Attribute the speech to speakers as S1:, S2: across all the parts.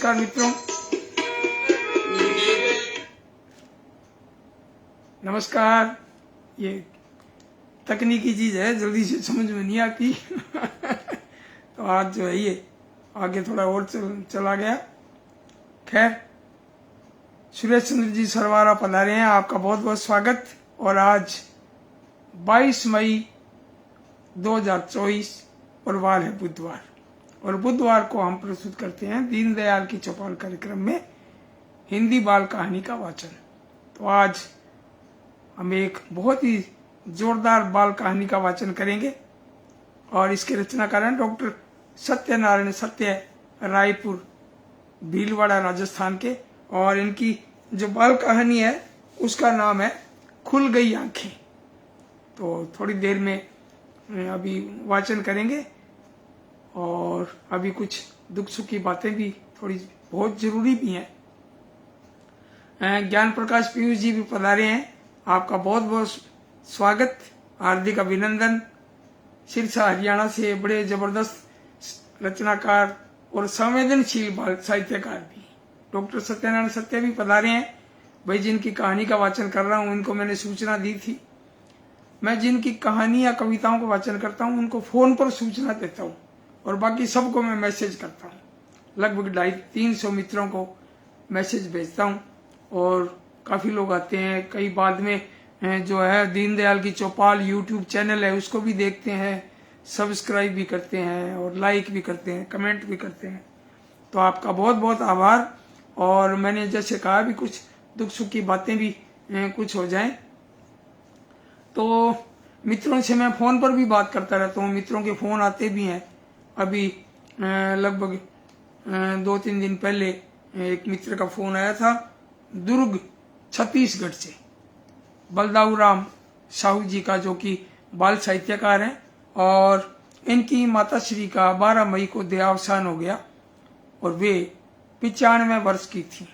S1: नमस्कार मित्रों, नमस्कार। ये तकनीकी चीज है, जल्दी से समझ में नहीं आती तो आज जो है ये आगे थोड़ा और चला गया। खैर, सुरेश चंद्र जी सरवारा पधारे हैं, आपका बहुत बहुत स्वागत। और आज 22 मई 2024 और वार है बुधवार, और बुधवार को हम प्रस्तुत करते हैं दीनदयाल की चौपाल कार्यक्रम में हिंदी बाल कहानी का वाचन। तो आज हम एक बहुत ही जोरदार बाल कहानी का वाचन करेंगे और इसके रचनाकार हैं डॉक्टर सत्यनारायण सत्य, रायपुर भीलवाड़ा राजस्थान के। और इनकी जो बाल कहानी है उसका नाम है खुल गई आंखें। तो थोड़ी देर में अभी वाचन करेंगे और अभी कुछ दुख सुख की बातें भी थोड़ी बहुत जरूरी भी हैं। ज्ञान प्रकाश पीयूष जी भी पधारे हैं, आपका बहुत बहुत स्वागत, हार्दिक अभिनंदन। सिरसा हरियाणा से बड़े जबरदस्त रचनाकार और संवेदनशील बाल साहित्यकार भी डॉक्टर सत्यनारायण सत्य भी पधारे हैं। भाई, जिनकी कहानी का वाचन कर रहा हूँ उनको मैंने सूचना दी थी। मैं जिनकी कहानी या कविताओं का वाचन करता हूँ उनको फोन पर सूचना देता हूँ और बाकी सबको मैं मैसेज करता हूँ। लगभग 250-300 मित्रों को मैसेज भेजता हूँ और काफी लोग आते हैं। कई बाद में जो है दीनदयाल की चौपाल यूट्यूब चैनल है उसको भी देखते हैं, सब्सक्राइब भी करते हैं और लाइक भी करते हैं, कमेंट भी करते हैं। तो आपका बहुत बहुत आभार। और मैंने जैसे कहा भी कुछ दुख सुख की बातें भी कुछ हो जाएं, तो मित्रों से मैं फोन पर भी बात करता रहता हूँ, मित्रों के फोन आते भी हैं। अभी लगभग 2-3 दिन पहले एक मित्र का फोन आया था दुर्ग छत्तीसगढ़ से, बलदाऊ राम साहू जी का, जो कि बाल साहित्यकार हैं। और इनकी माता श्री का 12 मई को देहावसान हो गया और वे 95 वर्ष की थी।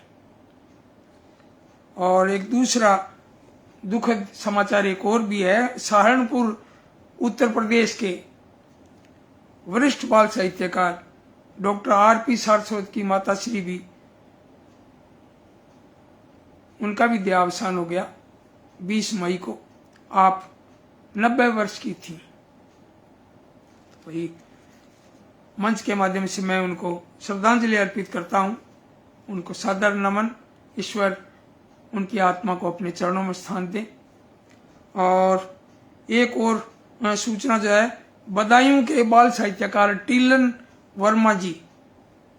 S1: और एक दूसरा दुखद समाचार एक और भी है। सहारनपुर उत्तर प्रदेश के वरिष्ठ बाल साहित्यकार डॉक्टर आर.पी. सारस्वत की माता श्री भी, उनका भी देहावसान हो गया 20 मई को। आप 90 वर्ष की थी। वही मंच के माध्यम से मैं उनको श्रद्धांजलि अर्पित करता हूं, उनको सादर नमन। ईश्वर उनकी आत्मा को अपने चरणों में स्थान दे। और एक और सूचना जो है, बदायूं के बाल साहित्यकार टिल्लन वर्मा जी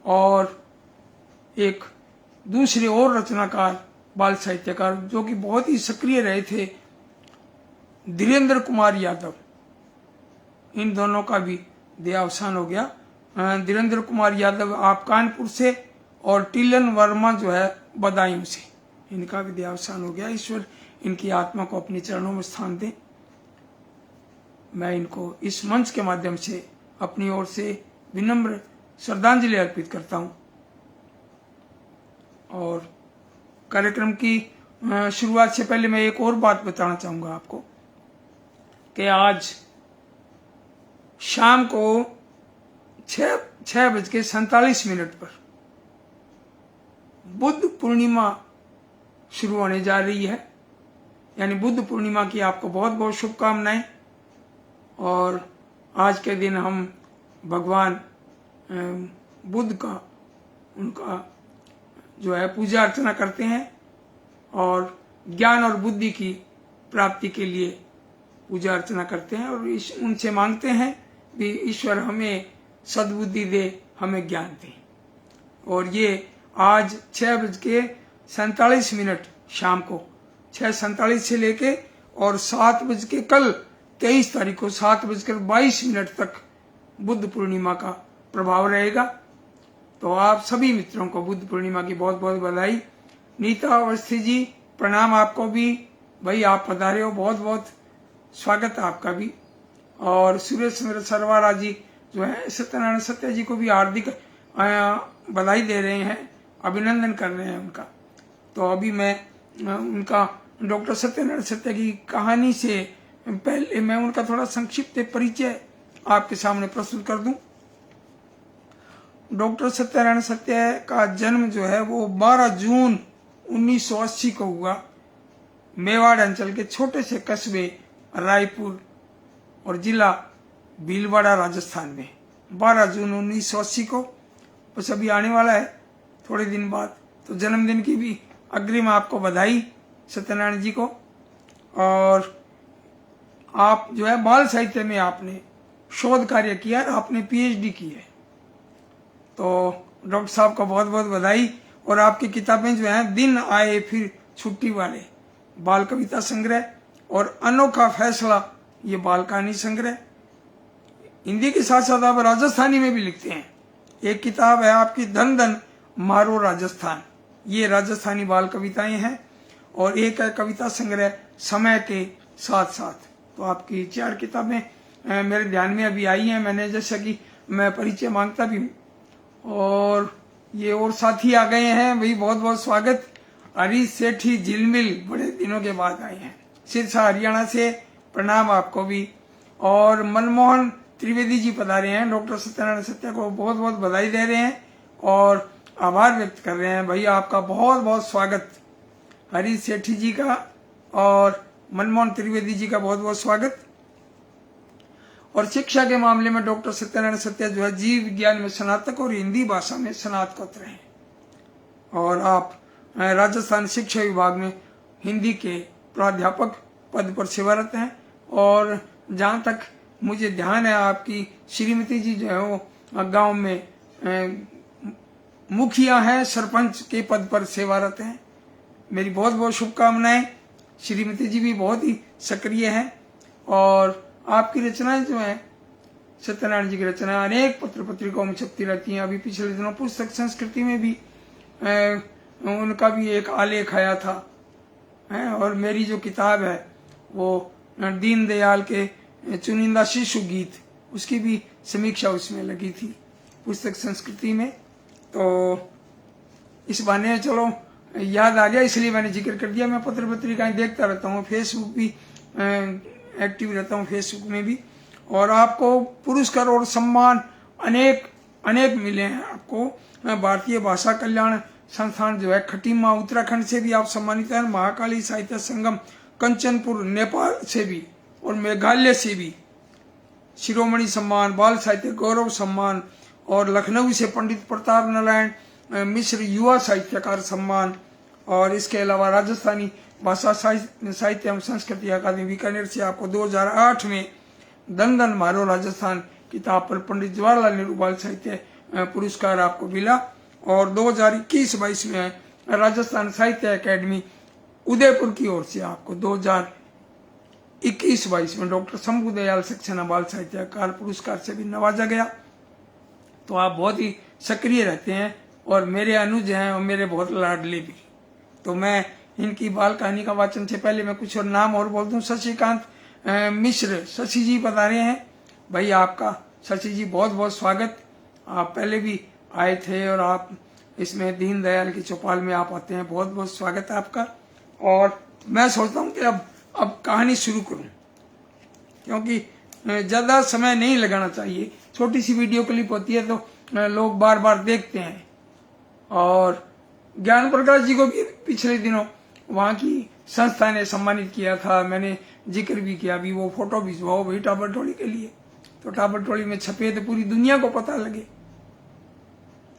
S1: और एक दूसरे और रचनाकार बाल साहित्यकार जो कि बहुत ही सक्रिय रहे थे, धीरेन्द्र कुमार यादव, इन दोनों का भी देहावसान हो गया। धीरेन्द्र कुमार यादव आप कानपुर से और टिल्लन वर्मा जो है बदायूं से, इनका भी देहावसान हो गया। ईश्वर इनकी आत्मा को अपने चरणों में स्थान दे। मैं इनको इस मंच के माध्यम से अपनी ओर से विनम्र श्रद्धांजलि अर्पित करता हूं। और कार्यक्रम की शुरुआत से पहले मैं एक और बात बताना चाहूंगा आपको कि आज शाम को 6:47 पर बुद्ध पूर्णिमा शुरू होने जा रही है। यानी बुद्ध पूर्णिमा की आपको बहुत बहुत शुभकामनाएं। और आज के दिन हम भगवान बुद्ध का, उनका जो है पूजा अर्चना करते हैं और ज्ञान और बुद्धि की प्राप्ति के लिए पूजा अर्चना करते हैं और उनसे मांगते हैं कि ईश्वर हमें सद्बुद्धि दे, हमें ज्ञान दे। और ये आज 6:47 शाम को 6:47 से लेके और 7 बज के कल 23 तारीख को 7:22 तक बुद्ध पूर्णिमा का प्रभाव रहेगा। तो आप सभी मित्रों को बुद्ध पूर्णिमा की बहुत बहुत बधाई। नीता अवस्थी जी, प्रणाम आपको भी। भाई, आप पधारे हो, बहुत बहुत स्वागत है आपका भी। और सुरेश सरवारा जी जो है सत्यनारायण सत्य जी को भी हार्दिक बधाई दे रहे हैं, अभिनंदन कर रहे हैं उनका। तो अभी मैं उनका डॉक्टर सत्यनारायण सत्य की कहानी से पहले मैं उनका थोड़ा संक्षिप्त परिचय आपके सामने प्रस्तुत कर दूं। डॉक्टर सत्यनारायण सत्य का जन्म जो है वो 12 जून 1980 को हुआ। मेवाड़ अंचल के छोटे से कस्बे रायपुर और जिला भीलवाड़ा राजस्थान में 12 जून 1980 को। बस अभी आने वाला है थोड़े दिन बाद, तो जन्मदिन की भी अग्रिम आपको बधाई सत्यनारायण जी को। और आप जो है बाल साहित्य में आपने शोध कार्य किया है, आपने पीएचडी की है, तो डॉक्टर साहब का बहुत बहुत बधाई। और आपकी किताबें जो हैं दिन आए फिर छुट्टी वाले बाल कविता संग्रह और अनोखा फैसला ये बाल कहानी संग्रह, हिंदी के साथ साथ आप राजस्थानी में भी लिखते हैं। एक किताब है आपकी धन धन मारो राजस्थान, ये राजस्थानी बाल कविताएं हैं। और एक है कविता संग्रह समय के साथ साथ। तो आपकी 4 किताबें मेरे ध्यान में अभी आई हैं। मैंने जैसा कि मैं परिचय मांगता भी हूँ, और ये और साथी आ गए हैं भाई, बहुत बहुत स्वागत। हरीश सेठी झिलमिल बड़े दिनों के बाद आए हैं सिरसा हरियाणा से, प्रणाम आपको भी। और मनमोहन त्रिवेदी जी पधारे हैं, डॉक्टर सत्यनारायण सत्य को बहुत बहुत बधाई दे रहे हैं और आभार व्यक्त कर रहे हैं। भाई आपका बहुत बहुत स्वागत, हरीश सेठी जी का और मनमोहन त्रिवेदी जी का बहुत बहुत स्वागत। और शिक्षा के मामले में डॉक्टर सत्यनारायण सत्य जो है जीव विज्ञान में स्नातक और हिंदी भाषा में स्नातकोत्तर हैं। और आप राजस्थान शिक्षा विभाग में हिंदी के प्राध्यापक पद पर सेवारत हैं। और जहाँ तक मुझे ध्यान है आपकी श्रीमती जी जो है वो गांव में मुखिया हैं, सरपंच के पद पर सेवारत हैं। मेरी बहुत बहुत शुभकामनाएं। श्रीमती जी भी बहुत ही सक्रिय हैं। और आपकी रचनाएं जो हैं, सत्यनारायण जी की रचनाएं अनेक पत्र पत्रिकाओं में छपती रहती हैं। अभी पिछले दिनों पुस्तक संस्कृति में भी उनका भी एक आलेख आया था। और मेरी जो किताब है वो दीनदयाल के चुनिंदा शिशु गीत, उसकी भी समीक्षा उसमें लगी थी पुस्तक संस्कृति में। तो इस बहाने चलो याद आ गया, इसलिए मैंने जिक्र कर दिया। मैं पत्र पत्रिकाएं देखता रहता हूँ, फेसबुक भी एक्टिव रहता हूँ, फेसबुक में भी। और आपको पुरस्कार और सम्मान अनेक अनेक मिले हैं आपको। भारतीय भाषा कल्याण संस्थान जो है खटीमा उत्तराखंड से भी आप सम्मानित हैं, महाकाली साहित्य संगम कंचनपुर नेपाल से भी और मेघालय से भी शिरोमणि सम्मान, बाल साहित्य गौरव सम्मान, और लखनऊ से पंडित प्रताप नारायण मिश्र युवा साहित्यकार सम्मान। और इसके अलावा राजस्थानी भाषा साहित्य एवं संस्कृति अकादमी बीकानेर से आपको 2008 में धन धन मारो राजस्थान किताब पर पंडित जवाहरलाल नेहरू बाल साहित्य पुरस्कार आपको मिला। और 2021-22 में राजस्थान साहित्य अकादमी उदयपुर की ओर से आपको 2021-22 में डॉक्टर शंभू दयाल सक्सेना बाल साहित्यकार पुरस्कार से भी नवाजा गया। तो आप बहुत ही सक्रिय रहते हैं और मेरे अनुज हैं और मेरे बहुत लाडले भी। तो मैं इनकी बाल कहानी का वाचन से पहले मैं कुछ और नाम और बोल दूं। शशिकांत मिश्र, शशि जी बता रहे हैं भाई, आपका शशि जी बहुत बहुत स्वागत। आप पहले भी आए थे और आप इसमें दीनदयाल की चौपाल में आप आते हैं, बहुत बहुत स्वागत है आपका। और मैं सोचता हूँ कि अब कहानी शुरू करूँ, क्योंकि ज़्यादा समय नहीं लगाना चाहिए। छोटी सी वीडियो क्लिप होती है तो लोग बार बार देखते हैं। और ज्ञान प्रकाश जी को भी पिछले दिनों वहाँ की संस्था ने सम्मानित किया था, मैंने जिक्र भी किया। अभी वो फोटो भिजवाओ भाई टाबरटोली के लिए, तो टाबरटोली में छपे तो पूरी दुनिया को पता लगे।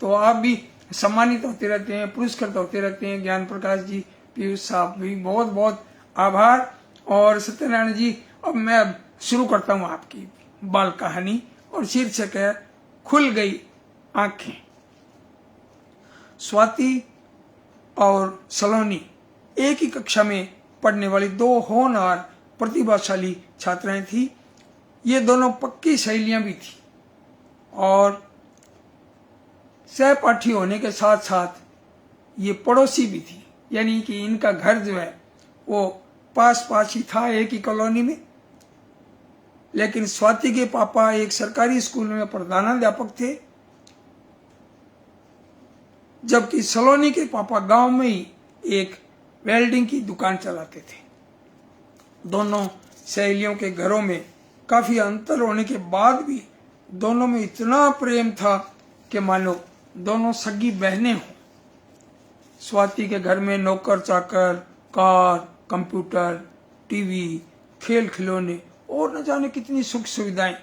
S1: तो आप भी सम्मानित होते रहते हैं, पुरस्कृत होते रहते हैं। ज्ञान प्रकाश जी, पीयूष साहब भी बहुत बहुत आभार। और सत्यनारायण जी, अब मैं शुरू करता हूँ आपकी बाल कहानी और शीर्षक है खुल गई आंखें। स्वाति और सलोनी एक ही कक्षा में पढ़ने वाली 2 होनहार प्रतिभाशाली छात्राएं थी। ये दोनों पक्की सहेलियां भी थी और सहपाठी होने के साथ साथ ये पड़ोसी भी थी, यानी कि इनका घर जो है वो पास पास ही था, एक ही कॉलोनी में। लेकिन स्वाति के पापा एक सरकारी स्कूल में प्रधानाध्यापक थे, जबकि सलोनी के पापा गांव में ही एक वेल्डिंग की दुकान चलाते थे। दोनों सहेलियों के घरों में काफी अंतर होने के बाद भी दोनों में इतना प्रेम था कि मानो दोनों सगी बहनें हों। स्वाति के घर में नौकर चाकर, कार, कंप्यूटर, टीवी, खेल खिलौने और न जाने कितनी सुख सुविधाएं।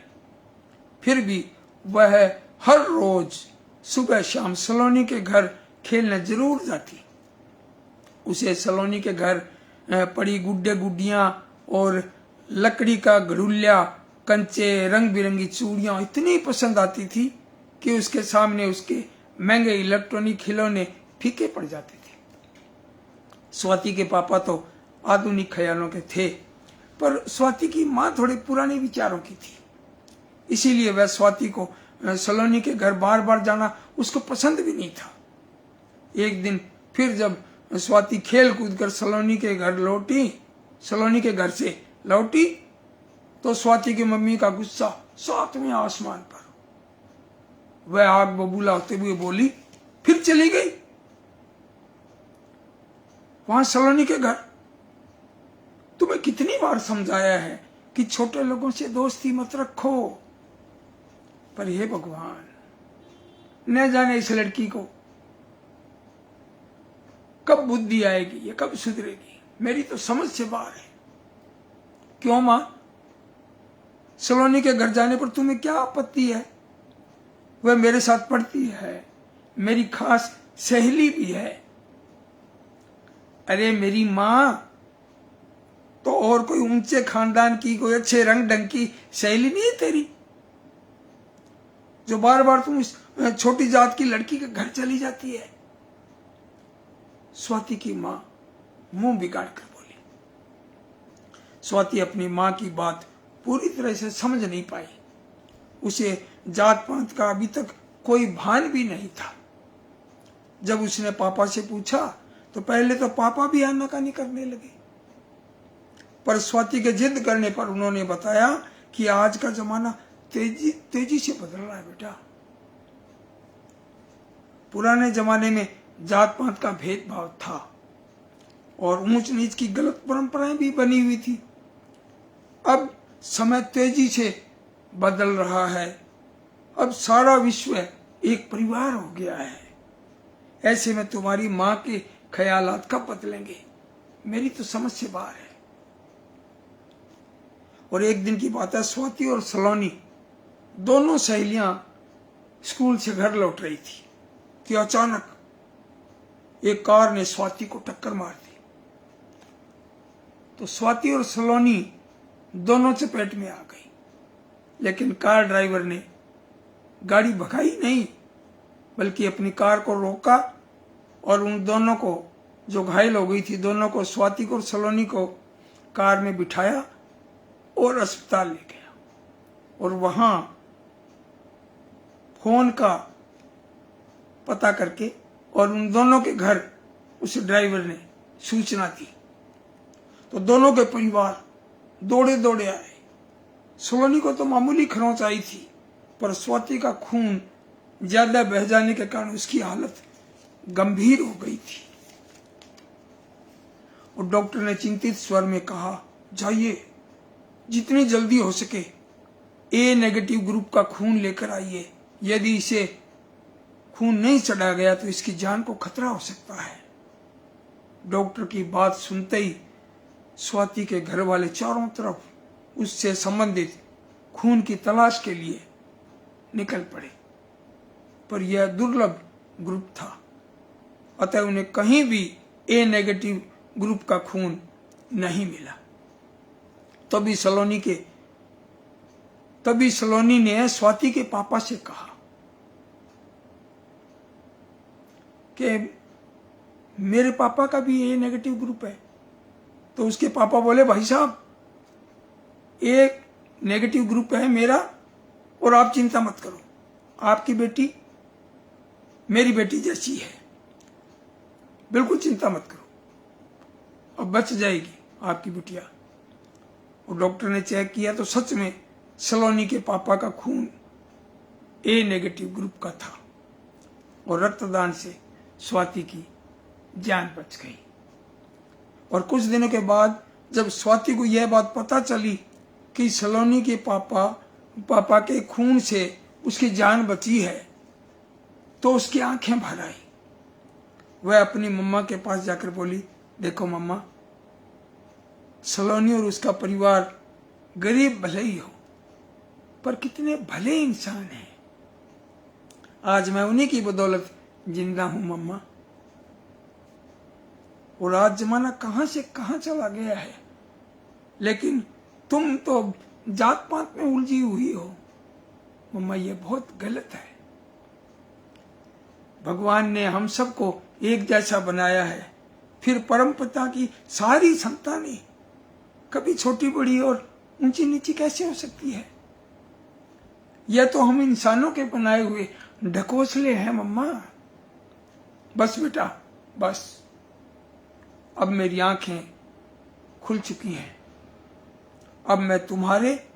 S1: फिर भी वह हर रोज सुबह शाम सलोनी के घर खेलने जरूर जाती। उसे सलोनी के घर पड़ी गुड्डे गुड्डियां और लकड़ी का घड़ुल्या, कंचे, रंग बिरंगी चूड़ियां इतनी पसंद आती थी कि उसके सामने उसके महंगे इलेक्ट्रॉनिक खिलौने फीके पड़ जाते थे। स्वाति के पापा तो आधुनिक ख्यालों के थे, पर स्वाति की माँ थोड़े पुराने विचारों की थी। इसीलिए वह स्वाति को सलोनी के घर बार बार जाना उसको पसंद भी नहीं था। एक दिन फिर जब स्वाति खेल कूद कर सलोनी के घर से लौटी तो स्वाति की मम्मी का गुस्सा 7वें आसमान पर। वह आग बबूला होते हुए बोली, फिर चली गई वहां सलोनी के घर। तुम्हें कितनी बार समझाया है कि छोटे लोगों से दोस्ती मत रखो, पर हे भगवान, न जाने इस लड़की को कब बुद्धि आएगी, ये कब सुधरेगी। मेरी तो समझ से बाहर है। क्यों मां, सलोनी के घर जाने पर तुम्हें क्या आपत्ति है? वह मेरे साथ पढ़ती है, मेरी खास सहेली भी है। अरे मेरी मां तो और कोई ऊंचे खानदान की, कोई अच्छे रंग ढंग की सहेली नहीं है तेरी, जो बार बार तुम इस छोटी जात की लड़की के घर चली जाती है। स्वाति की मां मुंह बिगाड़ कर बोली। स्वाति अपनी मां की बात पूरी तरह से समझ नहीं पाई। उसे जात पात का अभी तक कोई भान भी नहीं था। जब उसने पापा से पूछा तो पहले तो पापा भी आनाकानी करने लगे, पर स्वाति के जिद करने पर उन्होंने बताया कि आज का जमाना तेजी से बदल रहा है बेटा। पुराने जमाने में जात पात का भेदभाव था और ऊंच नीच की गलत परंपराएं भी बनी हुई थी। अब समय तेजी से बदल रहा है। अब सारा विश्व एक परिवार हो गया है। ऐसे में तुम्हारी मां के ख्यालात कब बदलेंगे? मेरी तो समझ से बाहर है। और एक दिन की बात है, स्वाति और सलोनी दोनों सहेलियां स्कूल से घर लौट रही थी कि अचानक एक कार ने स्वाति को टक्कर मार दी। तो स्वाति और सलोनी दोनों चपेट में आ गई, लेकिन कार ड्राइवर ने गाड़ी भगाई नहीं, बल्कि अपनी कार को रोका और उन दोनों को, जो घायल हो गई थी, दोनों को, स्वाति को और सलोनी को, कार में बिठाया और अस्पताल ले गया। और वहां फोन का पता करके और उन दोनों के घर उस ड्राइवर ने सूचना दी। तो दोनों के परिवार दौड़े दौड़े आए। सलोनी को तो मामूली खरोंच आई थी, पर स्वाति का खून ज्यादा बह जाने के कारण उसकी हालत गंभीर हो गई थी। और डॉक्टर ने चिंतित स्वर में कहा, जाइए, जितनी जल्दी हो सके ए नेगेटिव ग्रुप का खून लेकर आइए। यदि इसे खून नहीं चढ़ा गया तो इसकी जान को खतरा हो सकता है। डॉक्टर की बात सुनते ही स्वाति के घर वाले चारों तरफ उससे संबंधित खून की तलाश के लिए निकल पड़े, पर यह दुर्लभ ग्रुप था, अतः उन्हें कहीं भी ए नेगेटिव ग्रुप का खून नहीं मिला। तभी सलोनी ने स्वाति के पापा से कहा कि मेरे पापा का भी ए नेगेटिव ग्रुप है। तो उसके पापा बोले, भाई साहब, एक नेगेटिव ग्रुप है मेरा, और आप चिंता मत करो, आपकी बेटी मेरी बेटी जैसी है, बिल्कुल चिंता मत करो, अब बच जाएगी आपकी बिटिया। और डॉक्टर ने चेक किया तो सच में सलोनी के पापा का खून ए नेगेटिव ग्रुप का था और रक्तदान से स्वाति की जान बच गई। और कुछ दिनों के बाद जब स्वाति को यह बात पता चली कि सलोनी के पापा के खून से उसकी जान बची है, तो उसकी आंखें भर आई। वह अपनी मम्मा के पास जाकर बोली, देखो मम्मा, सलोनी और उसका परिवार गरीब भले ही हो, पर कितने भले इंसान हैं। आज मैं उन्हीं की बदौलत जिंदा हूं मम्मा। और आज जमाना कहां से कहां चला गया है, लेकिन तुम तो जात पात में उलझी हुई हो। मम्मा, ये बहुत गलत है। भगवान ने हम सबको एक जैसा बनाया है, फिर परम पिता की सारी संतानें कभी छोटी बड़ी और ऊंची नीची कैसे हो सकती है? यह तो हम इंसानों के बनाए हुए ढकोसले हैं मम्मा। बस बेटा, बस अब मेरी आंखें खुल चुकी हैं। अब मैं तुम्हारे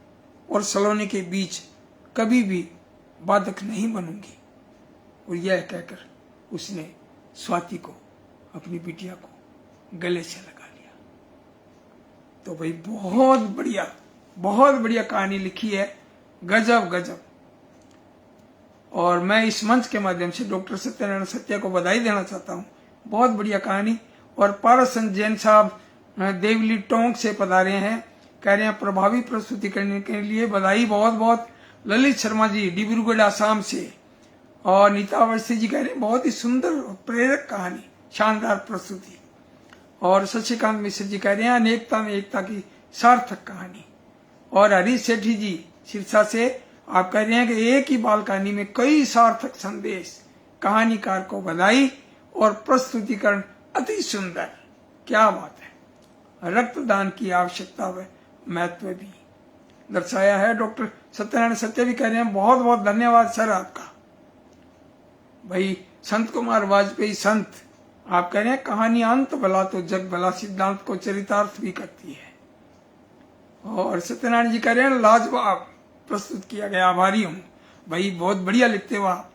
S1: और सलोनी के बीच कभी भी बाधक नहीं बनूंगी। और यह कहकर उसने स्वाति को, अपनी बिटिया को गले से लगा लिया। तो भाई बहुत बढ़िया कहानी लिखी है, गजब गजब। और मैं इस मंच के माध्यम से डॉक्टर सत्यनारायण सत्या को बधाई देना चाहता हूँ। बहुत बढ़िया कहानी। और पारसन जैन साहब देवली टोंक से पधारे हैं, कह रहे हैं प्रभावी प्रस्तुति करने के लिए बधाई बहुत बहुत। ललित शर्मा जी डिब्रूगढ़ आसाम से, और नीता अवस्थी जी कह रहे हैं बहुत ही सुंदर प्रेरक कहानी, शानदार प्रस्तुति। और शशिकांत मिश्र जी कह रहे हैं अनेकता में एकता की सार्थक कहानी। और हरीश सेठी जी सिरसा से आप कह रहे हैं कि एक ही बाल कहानी में कई सार्थक संदेश। कहानीकार को बधाई और प्रस्तुतिकरण अति सुंदर। क्या बात है। रक्तदान की आवश्यकता व महत्व भी दर्शाया है। डॉक्टर सत्यनारायण सत्य भी कह रहे हैं बहुत बहुत धन्यवाद सर आपका। भाई संत कुमार वाजपेयी संत आप कह रहे हैं कहानी अंत भला तो जग भला, सिद्धांत को चरितार्थ भी करती है। और सत्यनारायण जी कह रहे हैं लाजवाब प्रस्तुत किया गया, आभारी हूं। भाई बहुत बढ़िया लिखते हो आप,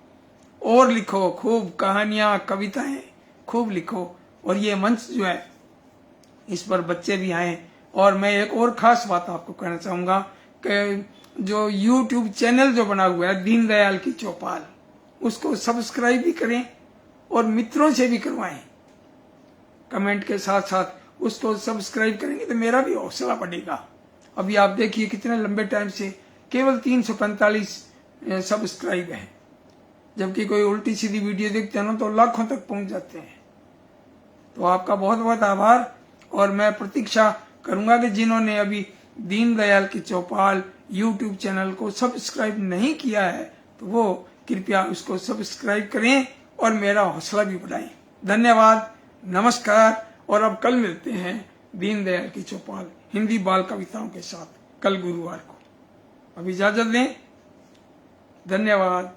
S1: और लिखो खूब, कहानियां कविताएं खूब लिखो। और ये मंच जो है इस पर बच्चे भी आए। और मैं एक और खास बात आपको कहना चाहूंगा कि जो YouTube चैनल जो बना हुआ है दीनदयाल की चौपाल, उसको सब्सक्राइब भी करें और मित्रों से भी करवाएं। कमेंट के साथ साथ उसको सब्सक्राइब करेंगे तो मेरा भी हौसला बढ़ेगा। अभी आप देखिए कितने लंबे टाइम से केवल 345 सब्सक्राइब है, जबकि कोई उल्टी सीधी वीडियो देखते हैं ना तो लाखों तक पहुंच जाते हैं। तो आपका बहुत बहुत आभार। और मैं प्रतीक्षा करूंगा कि जिन्होंने अभी दीनदयाल की चौपाल YouTube चैनल को सब्सक्राइब नहीं किया है तो वो कृपया उसको सब्सक्राइब करें और मेरा हौसला भी बढ़ाएं। धन्यवाद, नमस्कार। और अब कल मिलते हैं दीनदयाल की चौपाल हिंदी बाल कविताओं के साथ, कल गुरुवार को। अब इजाजत लें। धन्यवाद।